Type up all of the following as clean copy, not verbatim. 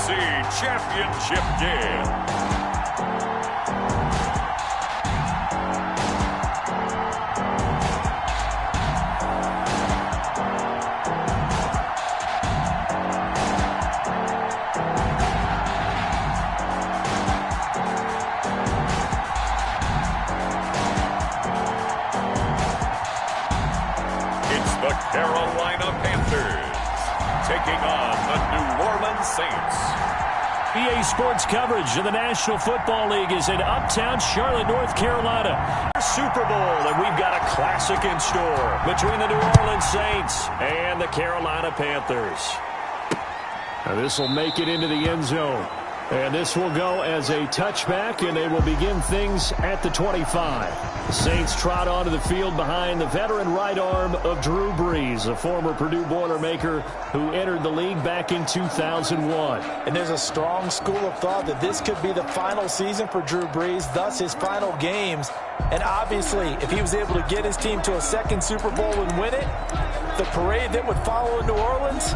NFC Championship game. The Carolina Panthers taking on the New Orleans Saints. EA Sports coverage of the National Football League is in uptown Charlotte, North Carolina. Super Bowl, and we've got a classic in store between the New Orleans Saints and the Carolina Panthers. Now this will make it into the end zone. And this will go as a touchback, and they will begin things at the 25. The Saints trot onto the field behind the veteran right arm of Drew Brees, a former Purdue Boilermaker who entered the league back in 2001. And there's a strong school of thought that this could be the final season for Drew Brees, thus his final games. And obviously, if he was able to get his team to a second Super Bowl and win it, the parade that would follow in New Orleans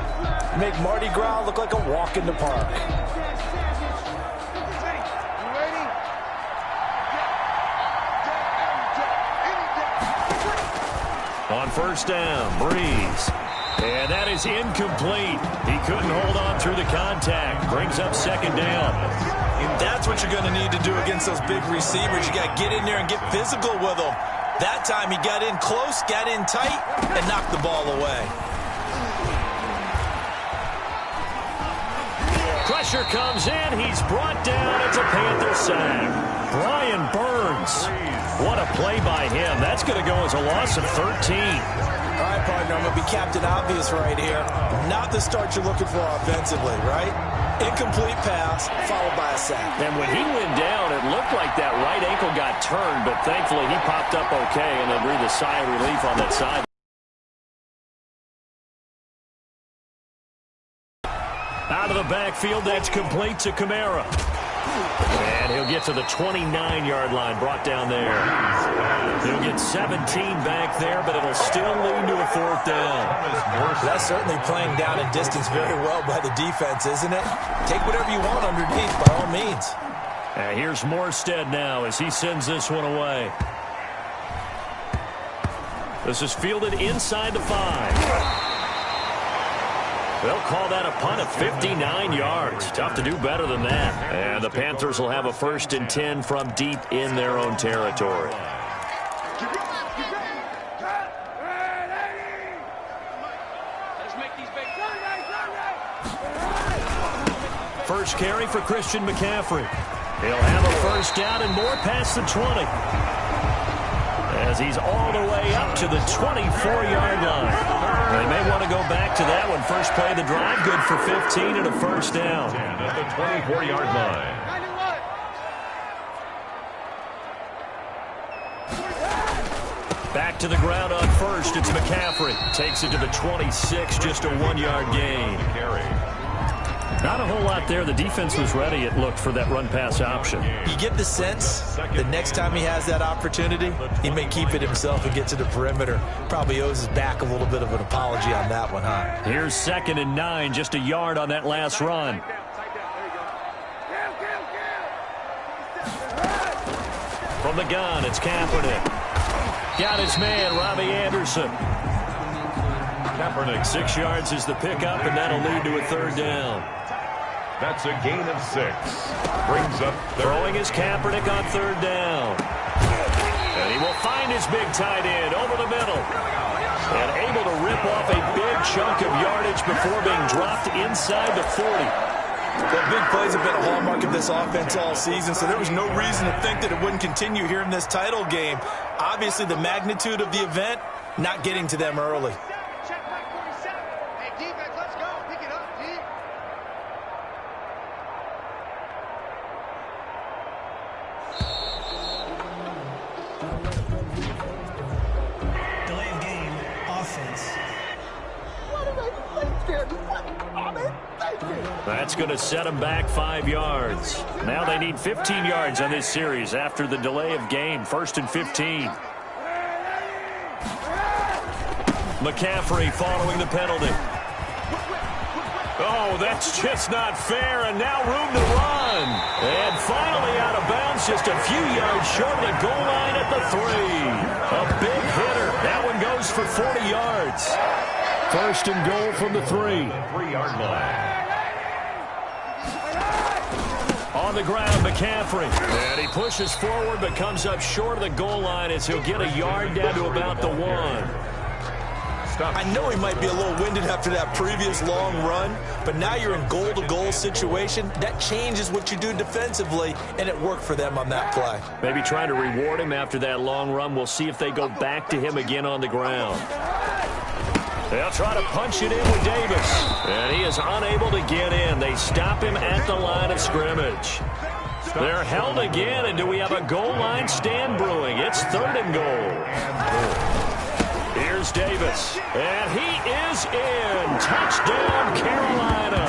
make Mardi Gras look like a walk in the park. On first down, Brees. And that is incomplete. He couldn't hold on through the contact. Brings up second down. And that's what you're going to need to do against those big receivers. You got to get in there and get physical with them. That time he got in close, got in tight, and knocked the ball away. Pressure comes in. He's brought down. It's a Panther sack. Brian Burns. What a play by him. That's going to go as a loss of 13. All right, partner, I'm going to be Captain Obvious right here. Not the start you're looking for offensively, right? Incomplete pass, followed by a sack. And when he went down, it looked like that right ankle got turned, but thankfully he popped up okay, and then breathed a sigh of relief on that side. Out of the backfield, that's complete to Kamara. And he'll get to the 29-yard line, brought down there. He'll get 17 back there, but it'll still lead to a fourth down. That's certainly playing down in distance very well by the defense, isn't it? Take whatever you want underneath, by all means. And here's Morstead now as he sends this one away. This is fielded inside the 5. They'll call that a punt of 59 yards. Tough to do better than that. And the Panthers will have a 1st and 10 from deep in their own territory. First carry for Christian McCaffrey. He'll have a first down and more past the 20. As he's all the way up to the 24-yard line. They may want to go back to that one. First play of the drive, good for 15 and a first down. At the 24-yard line. Back to the ground on first. It's McCaffrey. Takes it to the 26, just a 1-yard gain. Not a whole lot there. The defense was ready, it looked, for that run-pass option. You get the sense that next time he has that opportunity, he may keep it himself and get to the perimeter. Probably owes his back a little bit of an apology on that one, huh? Here's 2nd and 9, just a yard on that last run. From the gun, it's Kaepernick. Got his man, Robbie Anderson. Kaepernick, 6 yards is the pickup, and that'll lead to a 3rd down. That's a gain of 6. Brings up throwing his Kaepernick on 3rd down. And he will find his big tight end over the middle. And able to rip off a big chunk of yardage before being dropped inside the 40. The big plays have been a hallmark of this offense all season, so there was no reason to think that it wouldn't continue here in this title game. Obviously, the magnitude of the event, not getting to them early. That's going to set them back 5 yards. Now they need 15 yards on this series after the delay of game. 1st and 15. McCaffrey following the penalty. Oh, that's just not fair, and now room to run. And finally out of bounds, just a few yards short of the goal line at the 3. A big hitter. That one goes for 40 yards. First and goal from the 3. 3-yard line. On the ground, McCaffrey. And he pushes forward but comes up short of the goal line as he'll get a yard down to about the 1. I know he might be a little winded after that previous long run, but now you're in goal-to-goal situation. That changes what you do defensively, and it worked for them on that play. Maybe trying to reward him after that long run. We'll see if they go back to him again on the ground. They'll try to punch it in with Davis, and he is unable to get in. They stop him at the line of scrimmage. They're held again, and do we have a goal line stand brewing? It's 3rd and goal. Here's Davis, and he is in. Touchdown, Carolina.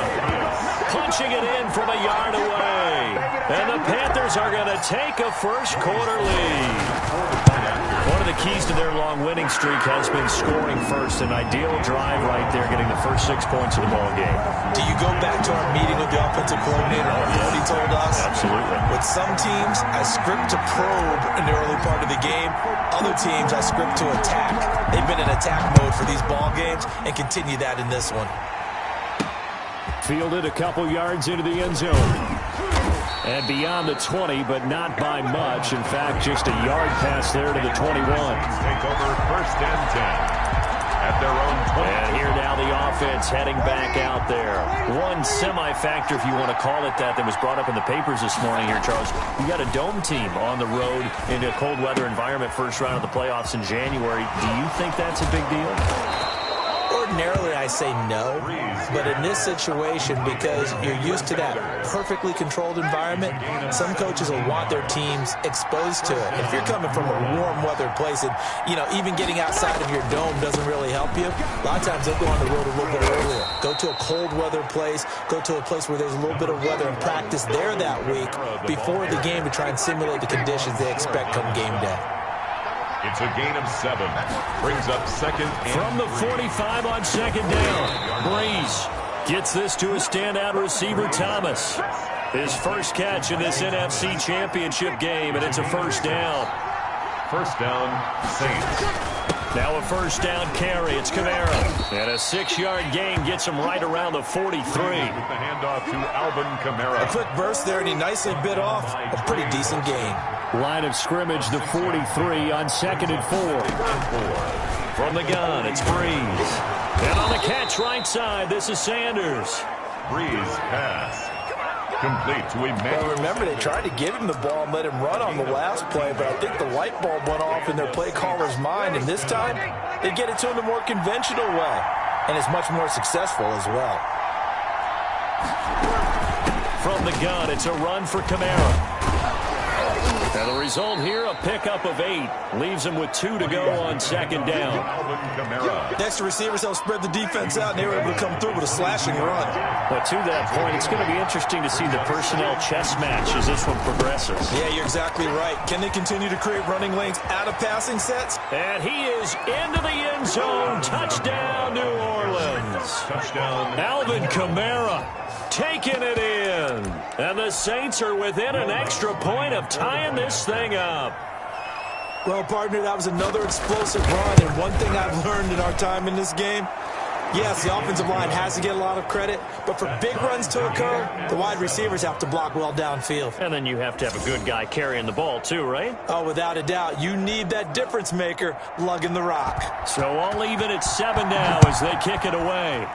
Punching it in from a yard away. And the Panthers are going to take a first-quarter lead. One of the keys to their long winning streak has been scoring first. An ideal drive right there, getting the first 6 points of the ball game. Do you go back to our meeting with the offensive coordinator and what he told us? Absolutely. With some teams, I script to probe in the early part of the game. Other teams, I script to attack. They've been in attack mode for these ball games and continue that in this one. Fielded a couple yards into the end zone. And beyond the 20, but not by much. In fact, just a yard pass there to the 21. Take over 1st and 10 at their own 20. And here now the offense heading back out there. One semi-factor, if you want to call it that was brought up in the papers this morning here, Charles. You got a dome team on the road in a cold weather environment, first round of the playoffs in January. Do you think that's a big deal? Ordinarily, I say no, but in this situation, because you're used to that perfectly controlled environment, some coaches will want their teams exposed to it. If you're coming from a warm weather place and, even getting outside of your dome doesn't really help you, a lot of times they'll go on the road a little bit earlier. Go to a cold weather place, go to a place where there's a little bit of weather and practice there that week before the game to try and simulate the conditions they expect come game day. It's a gain of 7. Brings up 2nd and from the 45 on 2nd down. Breeze gets this to a standout receiver, Thomas. His first catch in this NFC Championship game, and it's a first down. First down, Saints. Now a first down carry. It's Kamara. And a 6-yard gain gets him right around the 43. With the handoff to Alvin Kamara. A quick burst there, and he nicely bit off a pretty decent gain. Line of scrimmage, the 43 on 2nd and 4. From the gun, it's Breeze. And on the catch right side, this is Sanders. Breeze pass. Complete to Emmanuel. Well, remember, they tried to give him the ball and let him run on the last play, but I think the light bulb went off in their play caller's mind, and this time, they get it to him the more conventional way, and it's much more successful as well. From the gun, it's a run for Kamara. And the result here, a pickup of 8. Leaves him with 2 to go on 2nd down. Next, the receivers help spread the defense out, and they were able to come through with a slashing run. But to that point, it's going to be interesting to see the personnel chess match as this one progresses. Yeah, you're exactly right. Can they continue to create running lanes out of passing sets? And he is into the end zone. Touchdown, New Orleans. Touchdown. Alvin Kamara taking it in. And the Saints are within an extra point of tying this thing up. Well, partner, that was another explosive run, and one thing I've learned in our time in this game, yes, the offensive line has to get a lot of credit, but for big runs to occur, the wide receivers have to block well downfield. And then you have to have a good guy carrying the ball too, right? Oh, without a doubt. You need that difference maker lugging the rock. So all even at 7 now as they kick it away.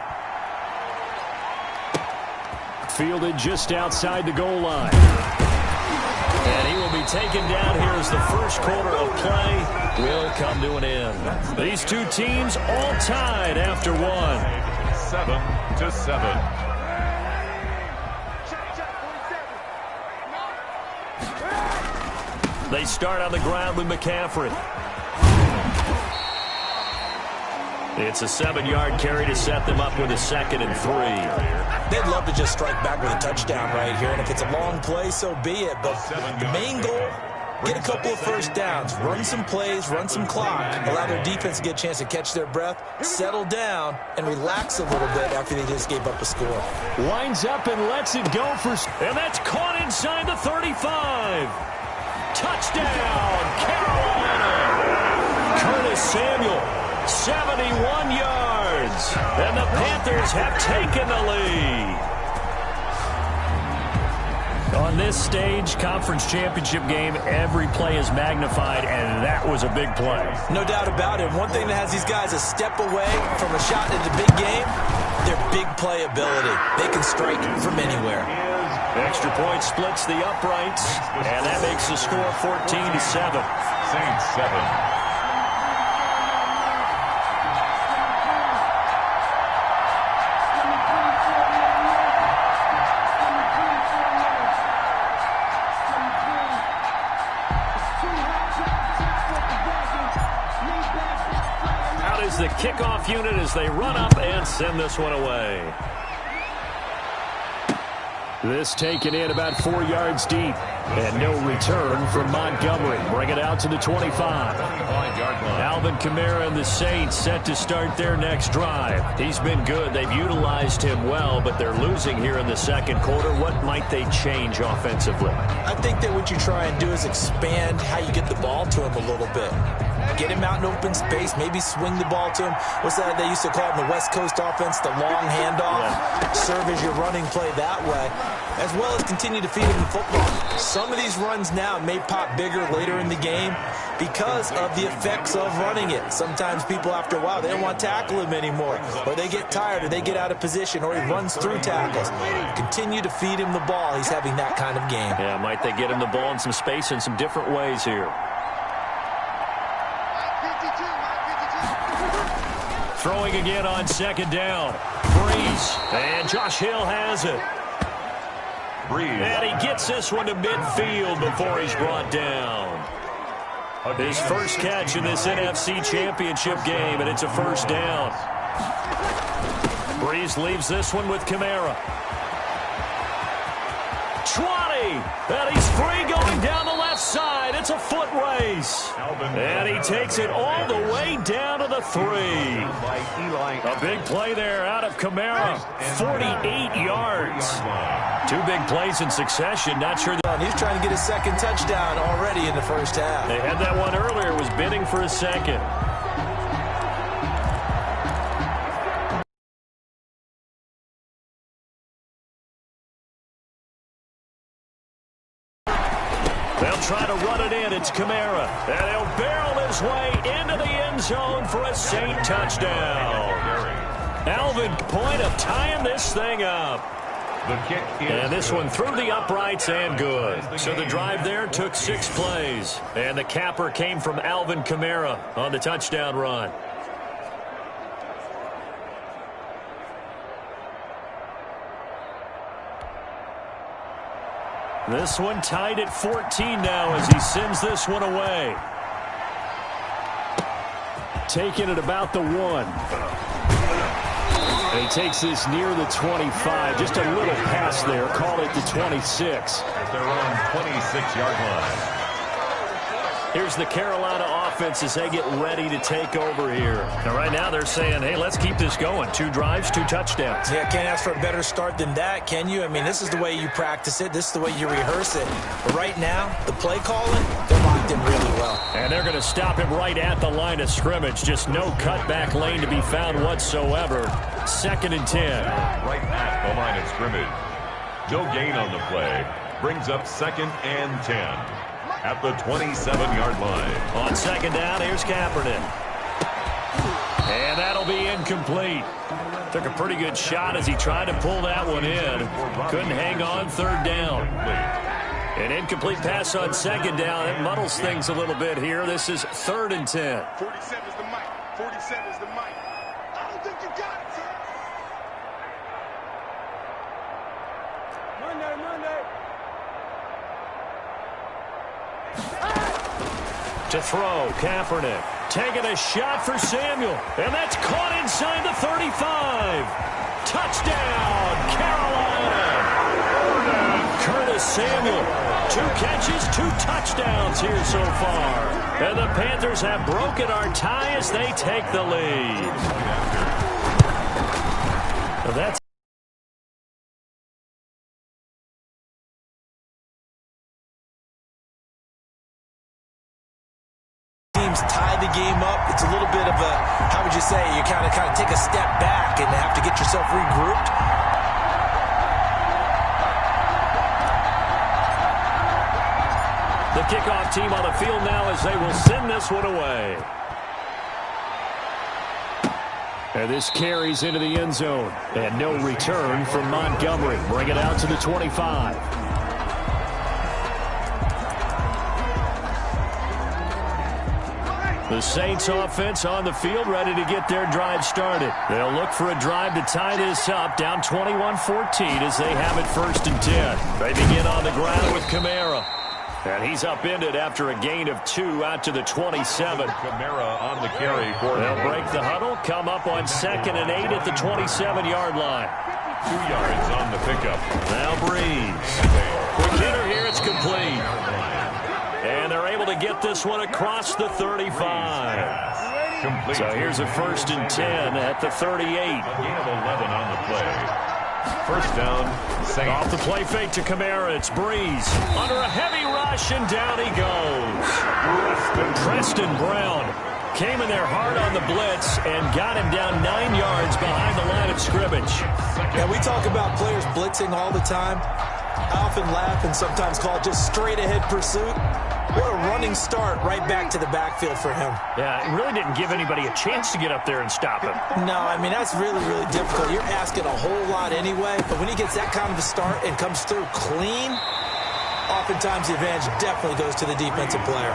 Fielded just outside the goal line. And he will be taken down here as the first quarter of play will come to an end. These two teams all tied after 1. 7-7. They start on the ground with McCaffrey. It's a 7-yard carry to set them up with a 2nd and 3. They'd love to just strike back with a touchdown right here, and if it's a long play, so be it. But the main goal, get a couple of first downs, run some plays, run some clock, allow their defense to get a chance to catch their breath, settle down, and relax a little bit after they just gave up a score. Winds up and lets it go and that's caught inside the 35. Touchdown, Carolina. Curtis Samuel, 71 yards. And the Panthers have taken the lead. On this stage, conference championship game, every play is magnified, and that was a big play. No doubt about it. One thing that has these guys a step away from a shot in the big game, their big play ability. They can strike from anywhere. Extra point splits the uprights, and that makes the score 14-7. Saints 7. The kickoff unit as they run up and send this one away. This taken in about 4 yards deep. And no return from Montgomery. Bring it out to the 25. Alvin Kamara and the Saints set to start their next drive. He's been good. They've utilized him well, but they're losing here in the second quarter. What might they change offensively? I think that what you try and do is expand how you get the ball to him a little bit. Get him out in open space, maybe swing the ball to him. What's that they used to call it in the West Coast offense, the long handoff? Yeah. Serve as your running play that way, as well as continue to feed him the football. Some of these runs now may pop bigger later in the game because of the effects of running it. Sometimes people, after a while, they don't want to tackle him anymore, or they get tired, or they get out of position, or he runs through tackles. Continue to feed him the ball. He's having that kind of game. Yeah, might they get him the ball in some space in some different ways here. Throwing again on second down. Breeze. And Josh Hill has it. Breeze. And he gets this one to midfield before he's brought down. His first catch in this NFC Championship game, and it's a first down. Breeze leaves this one with Kamara. 20. And he's free going down the left side. It's a foot race. And he takes it all the way down to the 3. A big play there out of Kamara. 48 yards. 2 big plays in succession. Not sure. He's trying to get his second touchdown already in the first half. They had that one earlier. Was bidding for a second. They'll try to run it in. It's Kamara. And he'll barrel his way into the end zone for a Saint touchdown. Alvin, point of tying this thing up. And this one through the uprights and good. So the drive there took 6 plays. And the capper came from Alvin Kamara on the touchdown run. This one tied at 14 now as he sends this one away. Taking it about the 1. And he takes this near the 25. Just a little pass there. Call it the 26. At their own 26-yard line. Here's the Carolina offense as they get ready to take over here. And right now they're saying, hey, let's keep this going. 2 drives, 2 touchdowns. Yeah, can't ask for a better start than that, can you? I mean, this is the way you practice it. This is the way you rehearse it. But right now, the play calling, they're locked in really well. And they're going to stop him right at the line of scrimmage. Just no cutback lane to be found whatsoever. 2nd and 10. Right at the line of scrimmage. No gain on the play. Brings up 2nd and 10. At the 27-yard line. On second down, here's Kaepernick. And that'll be incomplete. Took a pretty good shot as he tried to pull that one in. Couldn't hang on 3rd down. An incomplete pass on 2nd down. It muddles things a little bit here. This is 3rd and 10. 47's the mic. 47's the mic. I don't think you got it, sir. Monday. To throw, Kaepernick. Taking a shot for Samuel. And that's caught inside the 35. Touchdown, Carolina. Curtis to Samuel. 2 catches, 2 touchdowns here so far. And the Panthers have broken our tie as they take the lead. That's tie the game up. It's a little bit of a, how would you say, you kind of take a step back and have to get yourself regrouped. the kickoff team on the field now as they will send this one away. And this carries into the end zone. And no return from Montgomery. Bring it out to the 25. The Saints offense on the field ready to get their drive started. They'll look for a drive to tie this up, down 21-14 as they have it 1st and 10. They begin on the ground with Kamara. And he's upended after a gain of 2 out to the 27. Kamara on the carry for They'll break the huddle, come up on 2nd and 8 at the 27-yard line. 2 yards on the pickup. Now Breeze. Quick hitter here, it's complete. And they're able to get this one across the 35. Complete. So here's a 1st and 10 at the 38. Gain of 11 on the play. 1st down, Saints. Off the play fake to Kamara, it's Breeze. Under a heavy rush, and down he goes. Preston Brown came in there hard on the blitz and got him down 9 yards behind the line of scrimmage. Yeah, we talk about players blitzing all the time. I often laugh and sometimes call it just straight-ahead pursuit. What a running start right back to the backfield for him. Yeah, it really didn't give anybody a chance to get up there and stop him. No, I mean, that's really, really difficult. You're asking a whole lot anyway, but when he gets that kind of a start and comes through clean, oftentimes the advantage definitely goes to the defensive player.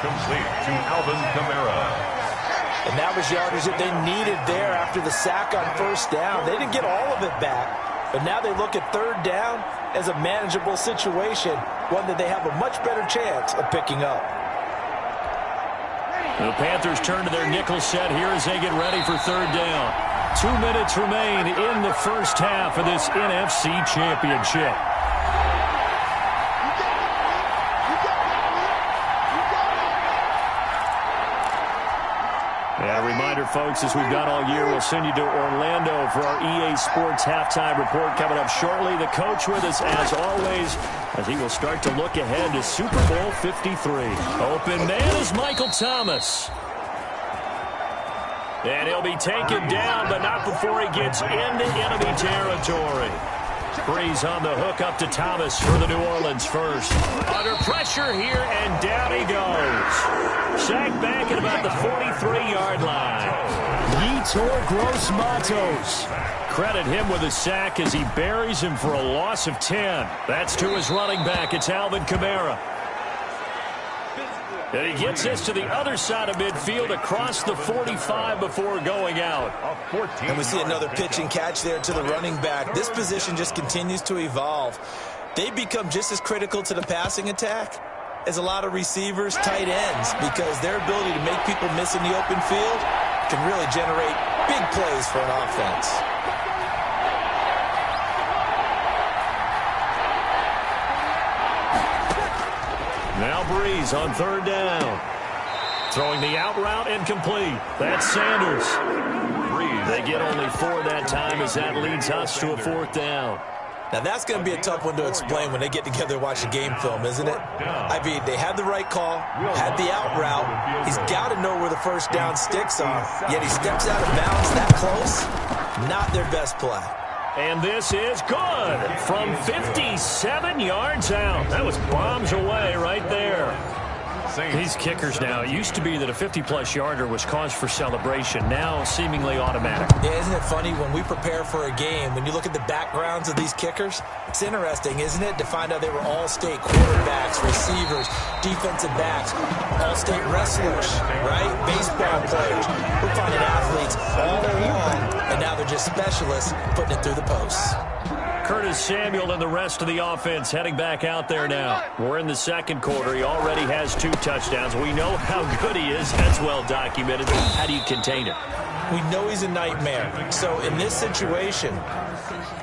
Complete to Alvin Kamara. And that was yardage that they needed there after the sack on 1st down. They didn't get all of it back, but now they look at 3rd down as a manageable situation, one that they have a much better chance of picking up. The Panthers turn to their nickel set here as they get ready for 3rd down. 2 minutes remain in the 1st half of this NFC Championship. And a reminder, folks, as we've done all year, we'll send you to Orlando for our EA Sports halftime report coming up shortly. The coach with us, as always, as he will start to look ahead to Super Bowl 53. Open man is Michael Thomas. And he'll be taken down, but not before he gets into enemy territory. Breeze on the hook up to Thomas for the New Orleans first. Under pressure here, and down he goes. Sacked back at about the 43-yard line. Yetur Gross-Matos. Credit him with a sack as he buries him for a loss of 10. That's to his running back. It's Alvin Kamara. And he gets this to the other side of midfield across the 45 before going out. And we see another pitch and catch there to the running back. This position just continues to evolve. They become just as critical to the passing attack as a lot of receivers, tight ends, because their ability to make people miss in the open field can really generate big plays for an offense. Now Breeze on 3rd down. Throwing the out route incomplete. That's Sanders. They get only 4 that time as that leads us to a 4th down. Now that's going to be a tough one to explain when they get together and watch the game film, isn't it? I mean, they had the right call, had the out route. He's got to know where the 1st down sticks are, yet he steps out of bounds that close. Not their best play. And this is good from 57 yards out. That was bombs away right there. These kickers now, it used to be that a 50-plus yarder was cause for celebration. Now seemingly automatic. Yeah, isn't it funny when we prepare for a game, when you look at the backgrounds of these kickers, it's interesting, isn't it, to find out they were all-state quarterbacks, receivers, defensive backs, all-state wrestlers, right? Baseball players. We're finding athletes all along, and now they're just specialists putting it through the posts. Curtis Samuel and the rest of the offense heading back out there now. We're in the 2nd quarter. He already has 2 touchdowns. We know how good he is. That's well documented. How do you contain him? We know he's a nightmare. So in this situation,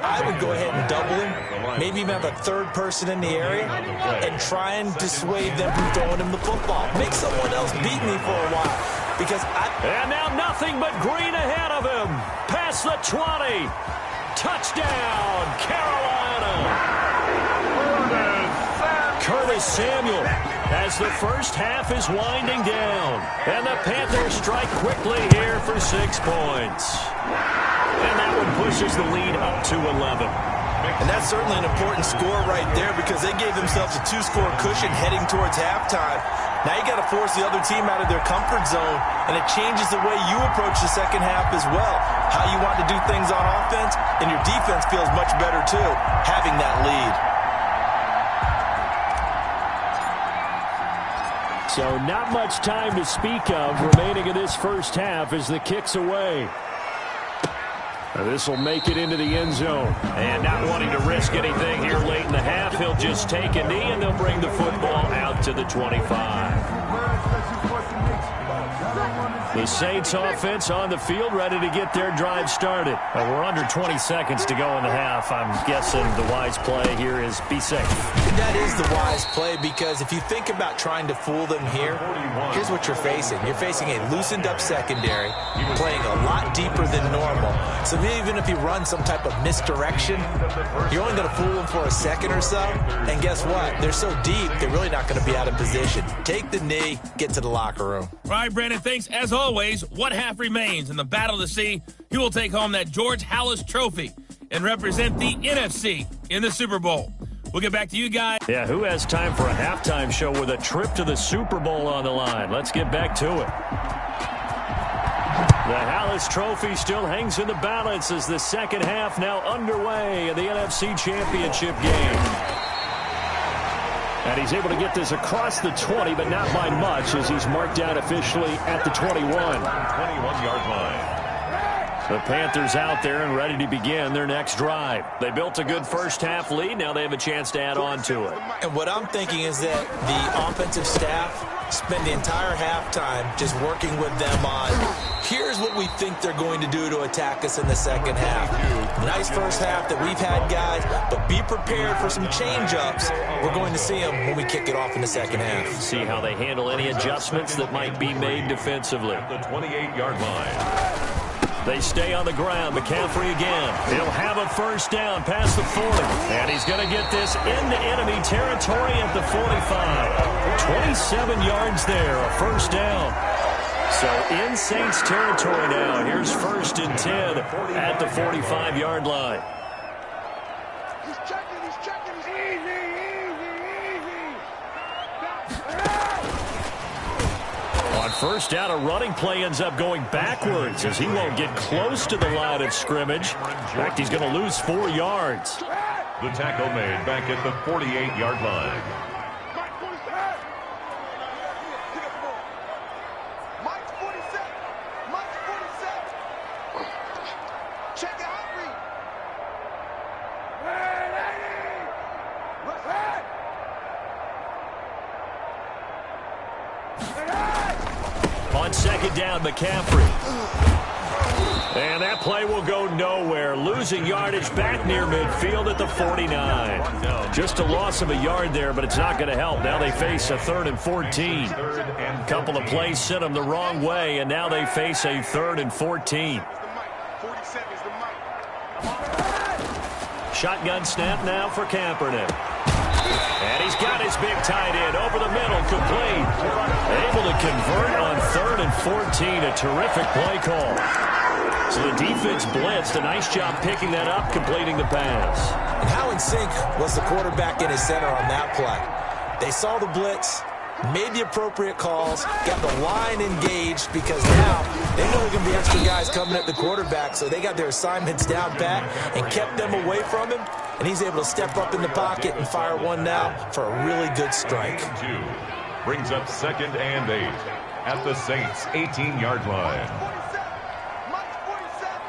I would go ahead and double him, maybe even have a third person in the area, and try and dissuade them from throwing him the football. Make someone else beat me for a while. And now nothing but green ahead of him. Past the 20. Touchdown, Carolina. Curtis Samuel as the first half is winding down. And the Panthers strike quickly here for 6 points. And that one pushes the lead up to 11. And that's certainly an important score right there because they gave themselves a 2-score cushion heading towards halftime. Now you got to force the other team out of their comfort zone, and it changes the way you approach the second half as well. How you want to do things on offense, and your defense feels much better too, having that lead. So not much time to speak of remaining in this first half as the kick's away. This will make it into the end zone. And not wanting to risk anything here late in the half, he'll just take a knee and they'll bring the football out to the 25. The Saints offense on the field ready to get their drive started. We're under 20 seconds to go in the half. I'm guessing the wise play here is be safe. That is the wise play because if you think about trying to fool them here, here's what you're facing. You're facing a loosened up secondary, playing a lot deeper than normal. So even if you run some type of misdirection, you're only going to fool them for a second or so. And guess what? They're so deep, they're really not going to be out of position. Take the knee, get to the locker room. All right, Brandon, thanks. As always, one half remains in the battle to see who will take home that George Halas trophy and represent the NFC in the Super Bowl. We'll get back to you guys. Yeah, who has time for a halftime show with a trip to the Super Bowl on the line? Let's get back to it. The Halas trophy still hangs in the balance as the second half now underway in the NFC Championship game. And he's able to get this across the 20, but not by much as he's marked down officially at the 21. 21-yard line. The Panthers out there and ready to begin their next drive. They built a good first half lead. Now they have a chance to add on to it. And what I'm thinking is that the offensive staff spend the entire halftime just working with them on here's what we think they're going to do to attack us in the second half. Nice first half that we've had, guys, but be prepared for some change-ups. We're going to see them when we kick it off in the second half. See how they handle any adjustments that might be made defensively. The 28-yard line. They stay on the ground. McCaffrey again. He'll have a first down past the 40. And he's going to get this into enemy territory at the 45. 27 yards there, a first down. So in Saints territory now. Here's 1st and 10 at the 45-yard line. He's checking, he's checking. He's easy. On first down, a running play ends up going backwards as he won't get close to the line of scrimmage. In fact, he's going to lose 4 yards. The tackle made back at the 48-yard line. Mike's 47. Mike's 47. Check it out, Reed. On second down, McCaffrey. And that play will go nowhere. Losing yardage back near midfield at the 49. Just a loss of a yard there, but it's not going to help. Now they face a 3rd and 14. A couple of plays sent them the wrong way, and now they face a 3rd and 14. 47 is the mic. Shotgun snap now for Kaepernick. And he's got his big tight end over the middle, complete. Able to convert on 3rd and 14. A terrific play call. So the defense blitzed. A nice job picking that up, completing the pass. And how in sync was the quarterback in his center on that play? They saw the blitz, made the appropriate calls, got the line engaged because now they know there are going to be extra guys coming at the quarterback, so they got their assignments down pat and kept them away from him, and he's able to step up in the pocket and fire one now for a really good strike. 2 brings up 2nd and 8 at the Saints' 18-yard line. Mike's 47.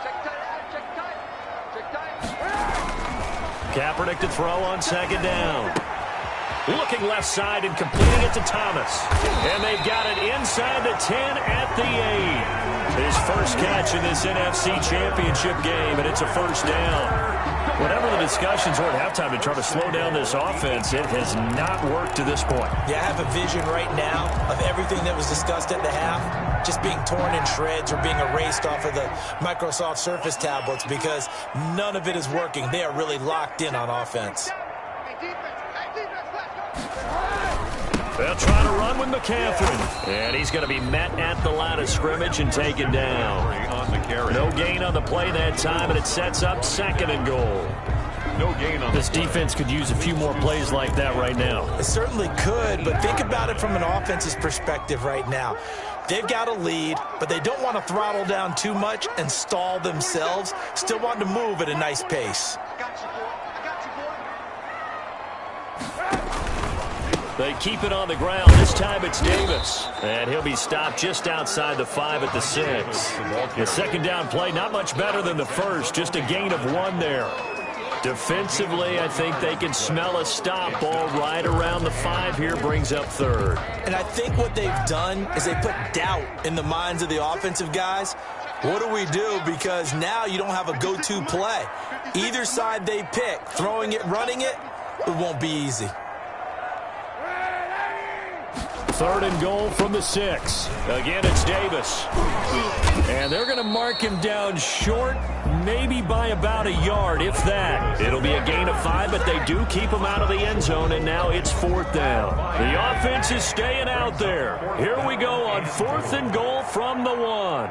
Check tight, check tight. Check tight. Kaepernick to throw on second down. Looking left side and completing it to Thomas. And they've got it inside the 10 at the 8. His first catch in this NFC Championship game, and it's a first down. Whatever the discussions were at halftime to try to slow down this offense, it has not worked to this point. Yeah, I have a vision right now of everything that was discussed at the half just being torn in shreds or being erased off of the Microsoft Surface tablets because none of it is working. They are really locked in on offense. They'll try to run with McCaffrey. And he's going to be met at the line of scrimmage and taken down. No gain on the play that time, and it sets up 2nd and goal. No gain on this defense could use a few more plays like that right now. It certainly could, but think about it from an offense's perspective right now. They've got a lead, but they don't want to throttle down too much and stall themselves. Still want to move at a nice pace. They keep it on the ground. This time it's Davis. And he'll be stopped just outside the 5 at the 6. The second down play, not much better than the first. Just a gain of 1 there. Defensively, I think they can smell a stop. Ball right around the 5 here, brings up 3rd. And I think what they've done is they put doubt in the minds of the offensive guys. What do we do? Because now you don't have a go-to play. Either side they pick, throwing it, running it, it won't be easy. 3rd and goal from the 6. Again, it's Davis. And they're going to mark him down short, maybe by about a yard, if that. It'll be a gain of 5, but they do keep him out of the end zone, and now it's 4th down. The offense is staying out there. Here we go on 4th and goal from the 1.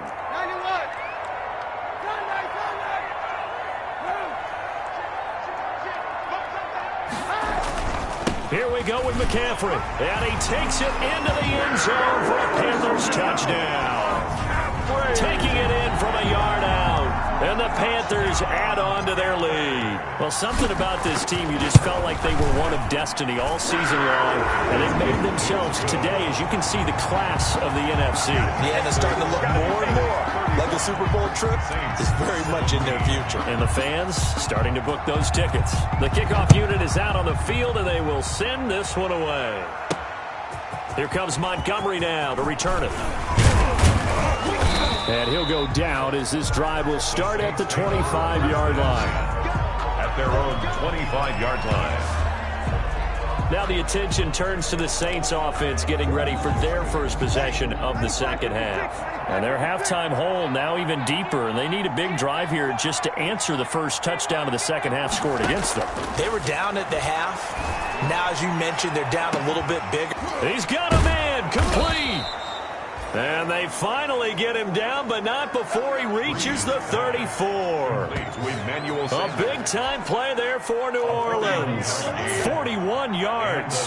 Here we go with McCaffrey, and he takes it into the end zone for a Panthers touchdown. Taking it in from a yard out, and the Panthers add on to their lead. Well, something about this team, you just felt like they were one of destiny all season long, and they made themselves today, as you can see, the class of the NFC. Yeah, and it's starting to look more and more like a Super Bowl trip is very much in their future. And the fans starting to book those tickets. The kickoff unit is out on the field, and they will send this one away. Here comes Montgomery now to return it. And he'll go down as this drive will start at the 25-yard line. At their own 25-yard line. Now the attention turns to the Saints offense getting ready for their first possession of the second half. And their halftime hole now even deeper, and they need a big drive here just to answer the first touchdown of the second half scored against them. They were down at the half. Now, as you mentioned, they're down a little bit bigger. He's got a man, complete. And they finally get him down, but not before he reaches the 34. A big-time play there for New Orleans. 41 yards.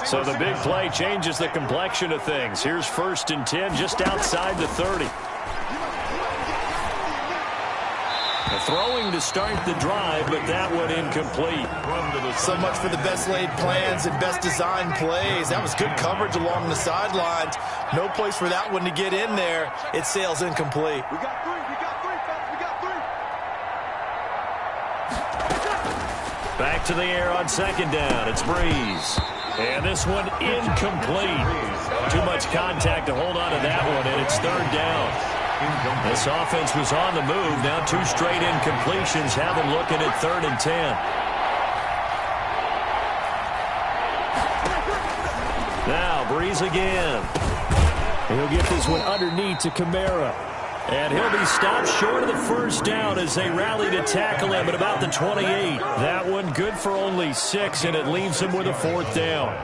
So the big play changes the complexion of things. Here's 1st and 10 just outside the 30. Throwing to start the drive, but that one incomplete. So much for the best laid plans and best designed plays. That was good coverage along the sidelines. No place for that one to get in there. It sails incomplete. We got 3, we got 3, fellas, we got 3. Back to the air on 2nd down. It's Breeze. And this one incomplete. Too much contact to hold on to that one, and it's 3rd down. This offense was on the move. Now 2 straight incompletions have them looking at 3rd and 10. Now Breeze again. He'll get this one underneath to Kamara. And he'll be stopped short of the first down as they rally to tackle him at about the 28. That one good for only 6, and it leaves him with a 4th down.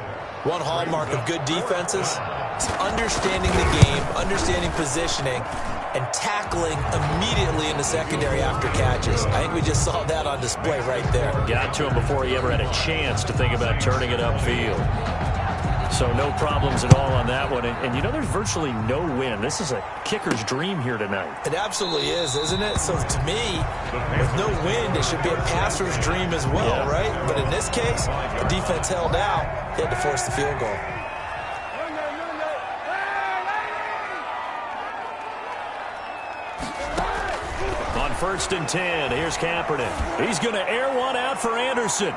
One hallmark of good defenses is understanding the game, understanding positioning, and tackling immediately in the secondary after catches. I think we just saw that on display right there. Got to him before he ever had a chance to think about turning it upfield. So no problems at all on that one. And you know, there's virtually no wind. This is a kicker's dream here tonight. It absolutely is, isn't it? So to me, with no wind, it should be a passer's dream as well, right? But in this case, the defense held out. They had to force the field goal. On 1st and 10, here's Kaepernick. He's going to air one out for Anderson.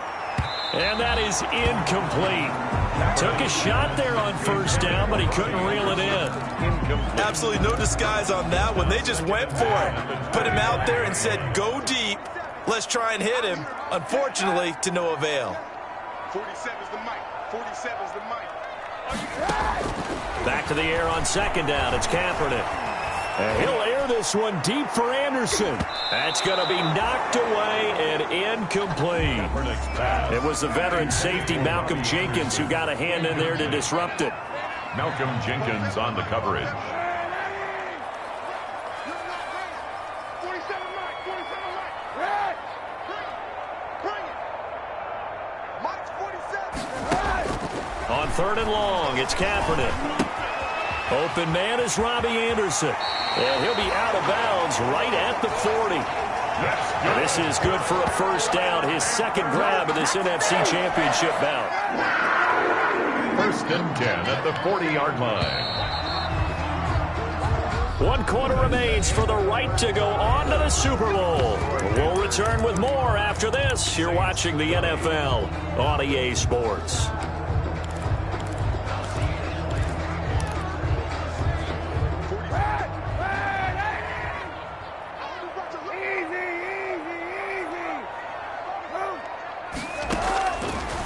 And that is incomplete. Took a shot there on first down, but he couldn't reel it in. Absolutely no disguise on that one. They just went for it. Put him out there and said, go deep. Let's try and hit him. Unfortunately, to no avail. 47's the mic. 47's the mic. Back to the air on second down. It's Kaepernick. And he'll air this one deep for Anderson. That's going to be knocked away and incomplete. It was the veteran safety Malcolm Jenkins who got a hand in there to disrupt it. Malcolm Jenkins on the coverage. 47 mic. 47 mic. Red. Bring it. Mike's 47. On third and long, it's Kaepernick. Open man is Robbie Anderson. And he'll be out of bounds right at the 40. This is good for a first down, his second grab of this NFC Championship bout. First and 10 at the 40-yard line. 1 quarter remains for the right to go on to the Super Bowl. We'll return with more after this. You're watching the NFL on EA Sports.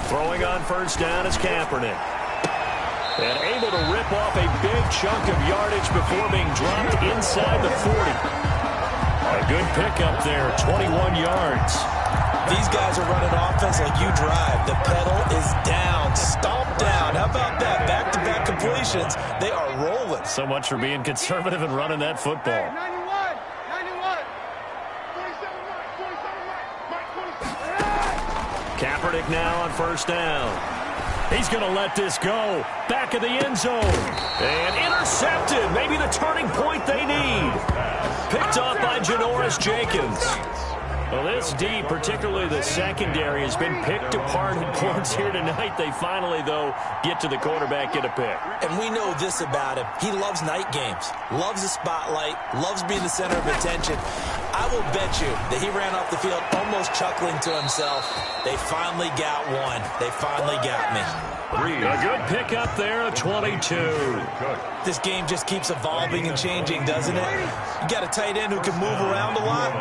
Throwing on first down is Kaepernick. And able to rip off a big chunk of yardage before being dropped inside the 40. A good pickup there, 21 yards. These guys are running offense like you drive. The pedal is down, stomped down. How about that? Back-to-back completions. They are rolling. So much for being conservative and running that football. 91. 91. 47 mic. 47 mic. Mike 47. Kaepernick now on first down. He's going to let this go. Back of the end zone. And intercepted. Maybe the turning point they need. Picked off by Janoris Jenkins. Well, this D, particularly the secondary, has been picked apart in points here tonight. They finally, though, get to the quarterback, get a pick. And we know this about him. He loves night games, loves the spotlight, loves being the center of attention. I will bet you that he ran off the field almost chuckling to himself. They finally got one. They finally got me. A good pickup there, a 22. This game just keeps evolving and changing, doesn't it? You got a tight end who can move around a lot,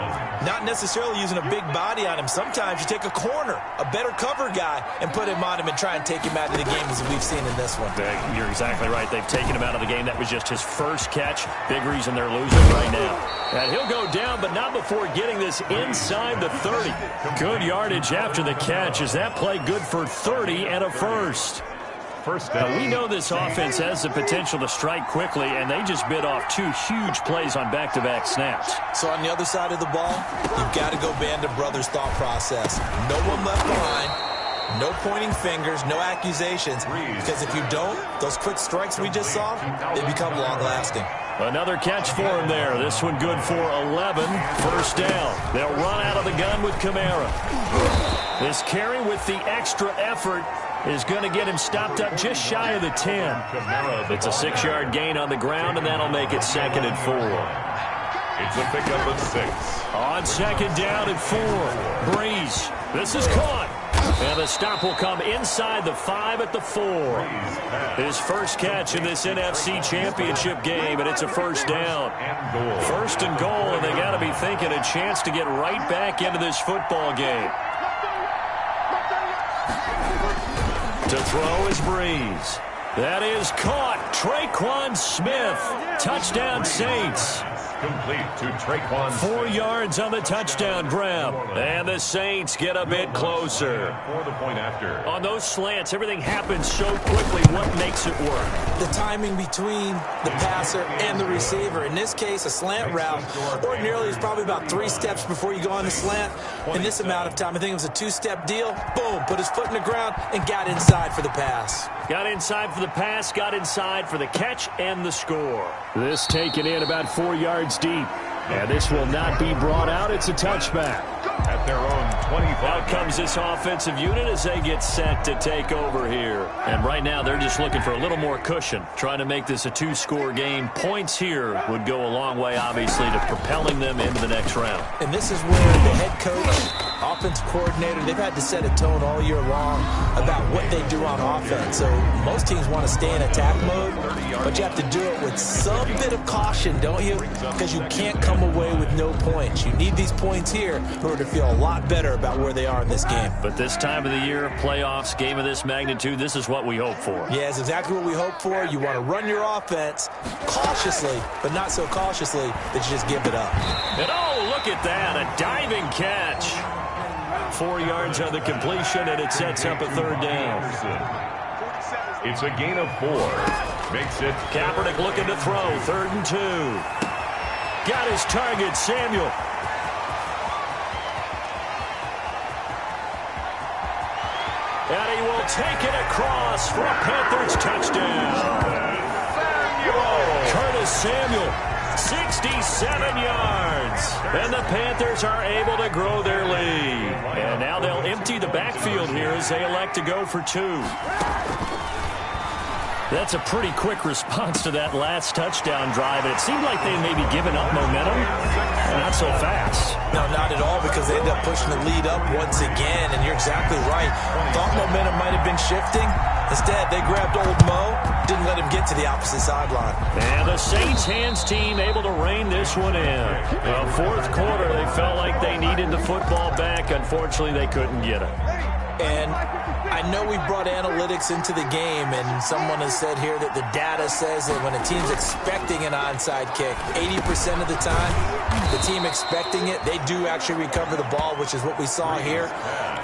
not necessarily using a big body on him. Sometimes you take a corner, a better cover guy, and put him on him and try and take him out of the game, as we've seen in this one. You're exactly right. They've taken him out of the game. That was just his first catch. Big reason they're losing right now. And he'll go down, but not before getting this inside the 30. Good yardage after the catch. Is that play good for 30 and a first? Now, we know this offense has the potential to strike quickly, and they just bit off 2 huge plays on back-to-back snaps. So on the other side of the ball, you've got to go Band of Brothers thought process. No one left behind, no pointing fingers, no accusations, because if you don't, those quick strikes we just saw, they become long-lasting. Another catch for him there. This one good for 11. First down. They'll run out of the gun with Kamara. This carry with the extra effort is going to get him stopped up just shy of the 10. It's a 6-yard gain on the ground, and that'll make it 2nd and 4. It's a pickup of 6. On second down and 4. Breeze. This is caught. And the stop will come inside the 5 at the 4. His first catch in this NFC Championship game, and it's a first down. First and goal, and they got to be thinking a chance to get right back into this football game. To throw is Breeze. That is caught. Traquan Smith. Touchdown Saints. Complete to Traquan. 4 yards on the touchdown grab. And the Saints get a bit closer. For the point after. On those slants, everything happens so quickly. What makes it work? The timing between the passer and the receiver. In this case, a slant route ordinarily is probably about 3 steps before you go on the slant. In this amount of time, I think it was a 2-step deal. Boom, put his foot in the ground and got inside for the pass. Got inside for the pass, got inside for the catch and the score. This taken in about 4 yards deep. And this will not be brought out. It's a touchback. At their own 25. Out comes this offensive unit as they get set to take over here. And right now they're just looking for a little more cushion, trying to make this a two-score game. Points here would go a long way, obviously, to propelling them into the next round. And this is where the head coach, offensive coordinator, they've had to set a tone all year long about what they do on offense. So most teams want to stay in attack mode, but you have to do it with some bit of caution, don't you? Because you can't come away with no points. You need these points here in order to feel a lot better about where they are in this game. But this time of the year, playoffs, game of this magnitude, this is what we hope for. Yeah, it's exactly what we hope for. You want to run your offense cautiously, but not so cautiously that you just give it up. And oh, look at that, a diving catch. 4 yards on the completion, and it sets up a third down. It's a gain of 4. Makes it Kaepernick looking to throw, 3rd and 2. Got his target, Samuel. And he will take it across for a Panthers touchdown. Curtis Samuel, 67 yards. And the Panthers are able to grow their lead. And now they'll empty the backfield here as they elect to go for 2. That's a pretty quick response to that last touchdown drive. And it seemed like they may be giving up momentum. Not so fast. No, not at all, because they end up pushing the lead up once again. And you're exactly right. Thought momentum might have been shifting. Instead, they grabbed old Mo, didn't let him get to the opposite sideline. And the Saints hands team able to rein this one in. Well, 4th quarter, they felt like they needed the football back. Unfortunately, they couldn't get it. And I know we brought analytics into the game, and someone has said here that the data says that when a team's expecting an onside kick, 80% of the time, the team expecting it, they do actually recover the ball, which is what we saw here.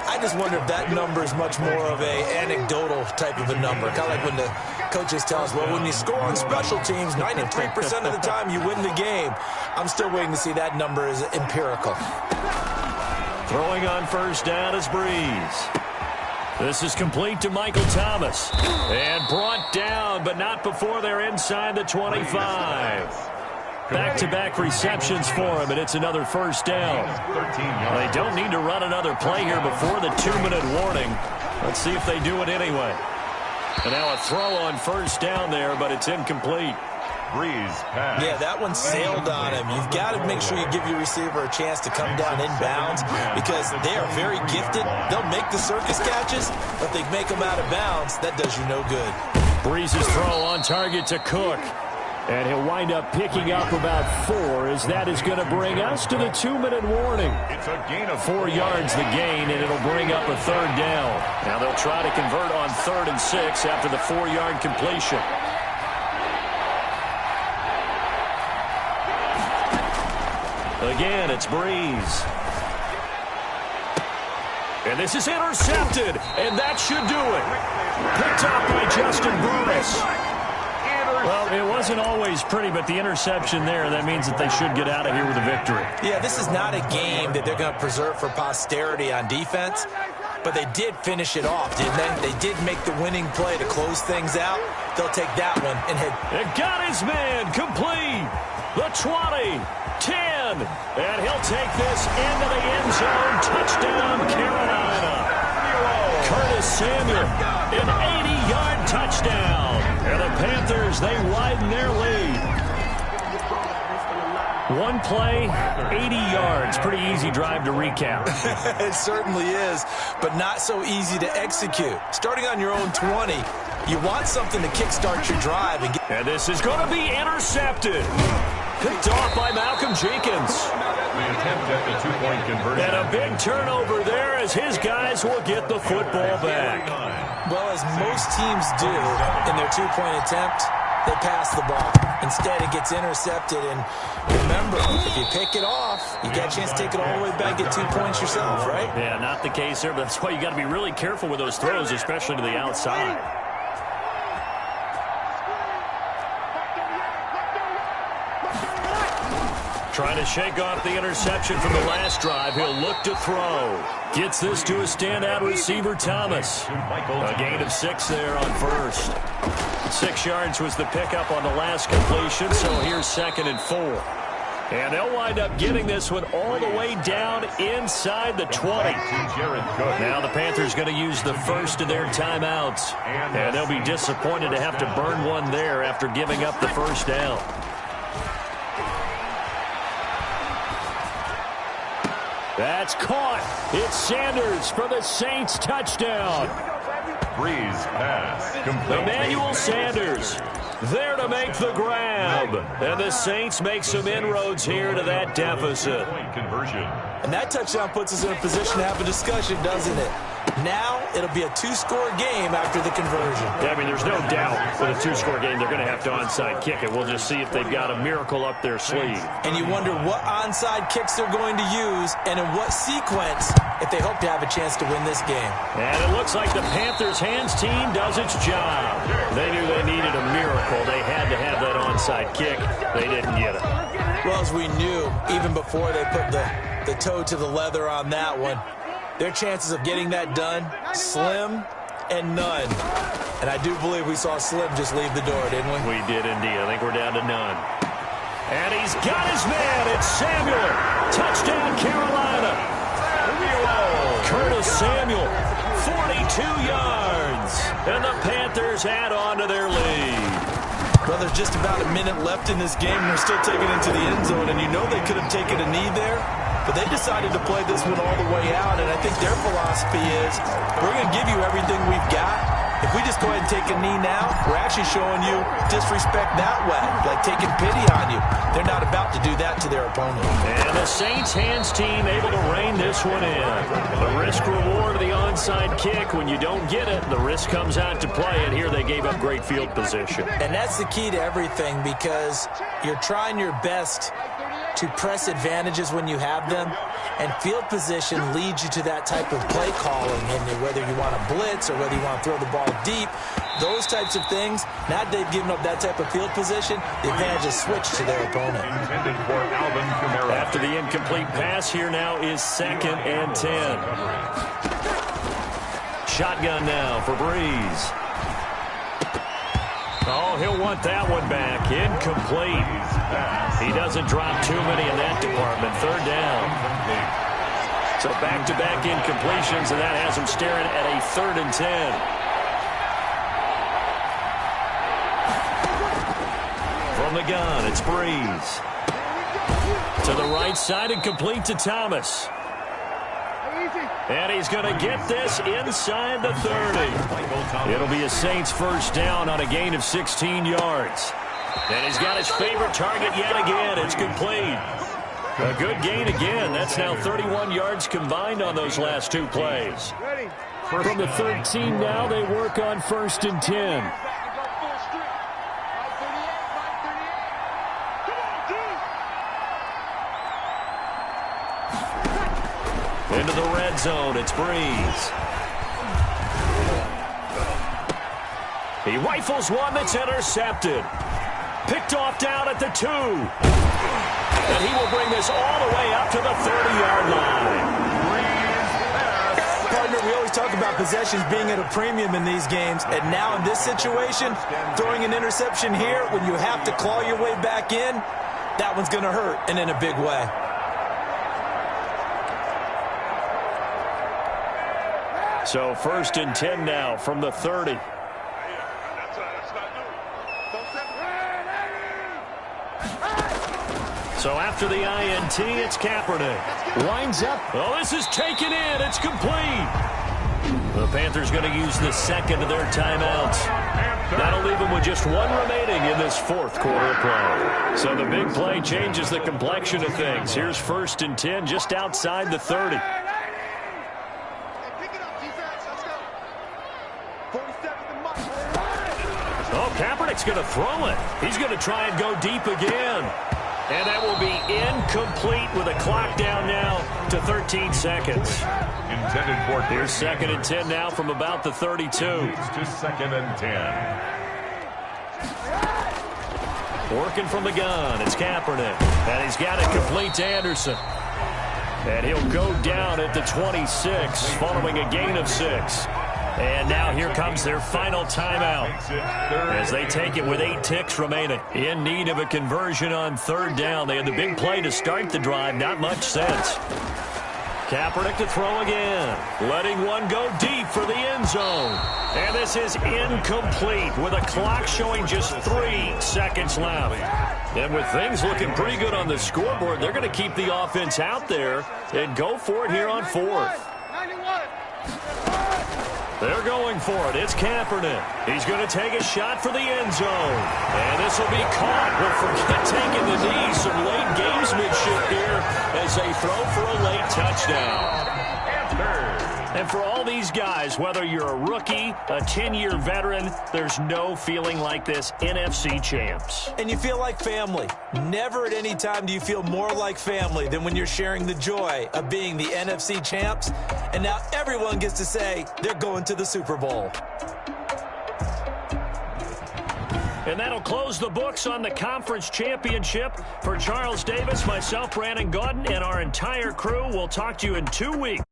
I just wonder if that number is much more of a anecdotal type of a number. Kind of like when the coaches tell us, well, when you score on special teams, 93% of the time you win the game. I'm still waiting to see that number is empirical. Throwing on first down is Breeze. This is complete to Michael Thomas. And brought down, but not before they're inside the 25. Back-to-back receptions for him, and it's another first down. They don't need to run another play here before the 2-minute warning. Let's see if they do it anyway. And now a throw on first down there, but it's incomplete. Breeze pass. Yeah, that one sailed on him. You've got to make sure you give your receiver a chance to come down inbounds because they are very gifted. They'll make the circus catches, but they make them out of bounds. That does you no good. Breeze's throw on target to Cook. And he'll wind up picking up about 4 as that is going to bring us to the 2-minute warning. It's a gain of 4 yards the gain, and it'll bring up a third down. Now they'll try to convert on 3rd and 6 after the 4-yard completion. Again, it's Breeze. And this is intercepted, and that should do it. Picked up by Justin Burris. Well, it wasn't always pretty, but the interception there, that means that they should get out of here with a victory. Yeah, this is not a game that they're going to preserve for posterity on defense, but they did finish it off, didn't they? They did make the winning play to close things out. They'll take that one and head. It got his man complete. The 20, 10, and he'll take this into the end zone. Touchdown, Carolina. Curtis Samuel, an 80-yard touchdown. And the Panthers, they widen their lead. One play, 80 yards. Pretty easy drive to recap. It certainly is, but not so easy to execute. Starting on your own 20, you want something to kickstart your drive. And this is going to be intercepted. Picked off by Malcolm Jenkins. the attempt at the two-point conversion. And a big turnover there as his guys will get the football back. Well, as most teams do in their two-point attempt, they pass the ball. Instead, it gets intercepted. And remember, if you pick it off, you got a chance to take it all the way back, get 2 points yourself, right? Yeah, not the case there, but that's why you got to be really careful with those throws, especially to the outside. Trying to shake off the interception from the last drive. He'll look to throw. Gets this to a standout receiver, Thomas. A gain of 6 there on first. 6 yards was the pickup on the last completion, so here's 2nd and 4. And they'll wind up getting this one all the way down inside the 20. Now the Panthers going to use the first of their timeouts. And they'll be disappointed to have to burn one there after giving up the first down. That's caught. It's Sanders for the Saints touchdown. Breeze pass. Emmanuel Sanders there to make the grab. And the Saints make some inroads here to that deficit. And that touchdown puts us in a position to have a discussion, doesn't it? Now it'll be a two-score game after the conversion. Yeah, I mean, there's no doubt with a two-score game they're going to have to onside kick it. We'll just see if they've got a miracle up their sleeve. And you wonder what onside kicks they're going to use and in what sequence if they hope to have a chance to win this game. And it looks like the Panthers hands team does its job. They knew they needed a miracle. They had to have that onside kick. They didn't get it. Well, as we knew, even before they put the toe to the leather on that one, their chances of getting that done, slim and none. And I do believe we saw Slim just leave the door, didn't we? We did indeed. I think we're down to none. And he's got his man. It's Samuel. Touchdown, Carolina. Curtis Samuel, 42 yards. And the Panthers add on to their lead. Well, there's just about a minute left in this game, and they're still taking it to the end zone. And you know they could have taken a knee there, but they decided to play this one all the way out. And I think their philosophy is, we're going to give you everything we've got. If we just go ahead and take a knee now, we're actually showing you disrespect that way, like taking pity on you. They're not about to do that to their opponent. And the Saints hands team able to rein this one in. The risk-reward of the onside kick. When you don't get it, the risk comes out to play, and here they gave up great field position. And that's the key to everything, because you're trying your best to press advantages when you have them, and field position leads you to that type of play calling, and whether you want to blitz or whether you want to throw the ball deep, those types of things. Now that they've given up that type of field position, the advantage is switched to their opponent. After the incomplete pass, here now is 2nd and 10. Shotgun now for Breeze. Oh, he'll want that one back. Incomplete. He doesn't drop too many in that department. 3rd down. So back-to-back incompletions, and that has him staring at a 3rd and 10. From the gun, it's Breeze. To the right side and complete to Thomas. And he's going to get this inside the 30. It'll be a Saints first down on a gain of 16 yards. And he's got his favorite target yet again. It's complete. A good gain again. That's now 31 yards combined on those last 2 plays. From the 13 now, they work on 1st and 10. Into the red zone, it's Breeze. He rifles one that's intercepted. Picked off down at the 2. And he will bring this all the way up to the 30-yard line. Partner, we always talk about possessions being at a premium in these games, and now in this situation, throwing an interception here when you have to claw your way back in, that one's going to hurt, and in a big way. So 1st and 10 now from the 30. So after the INT, it's Kaepernick. Winds up. Oh, this is taken in. It's complete. The Panthers going to use the 2nd of their timeouts. That'll leave them with just 1 remaining in this 4th quarter of play. So the big play changes the complexion of things. Here's 1st and 10 just outside the 30. Oh, Kaepernick's going to throw it. He's going to try and go deep again. And that will be incomplete with a clock down now to 13 seconds. Intended for Here's 2nd and 10 now from about the 32. It's to 2nd and 10. Working from the gun, it's Kaepernick. And he's got it complete to Anderson. And he'll go down at the 26 following a gain of 6. And now here comes their final timeout as they take it with 8 ticks remaining. In need of a conversion on 3rd down. They had the big play to start the drive. Not much sense. Kaepernick to throw again. Letting one go deep for the end zone. And this is incomplete with a clock showing just 3 seconds left. And with things looking pretty good on the scoreboard, they're going to keep the offense out there and go for it here on 4th. They're going for it. It's Kaepernick. He's going to take a shot for the end zone. And this will be caught. But forget taking the knee. Some late gamesmanship here as they throw for a late touchdown. And for all these guys, whether you're a rookie, a 10-year veteran, there's no feeling like this NFC champs. And you feel like family. Never at any time do you feel more like family than when you're sharing the joy of being the NFC champs. And now everyone gets to say they're going to the Super Bowl. And that'll close the books on the conference championship. For Charles Davis, myself, Brandon Gaudin, and our entire crew, we'll talk to you in 2 weeks.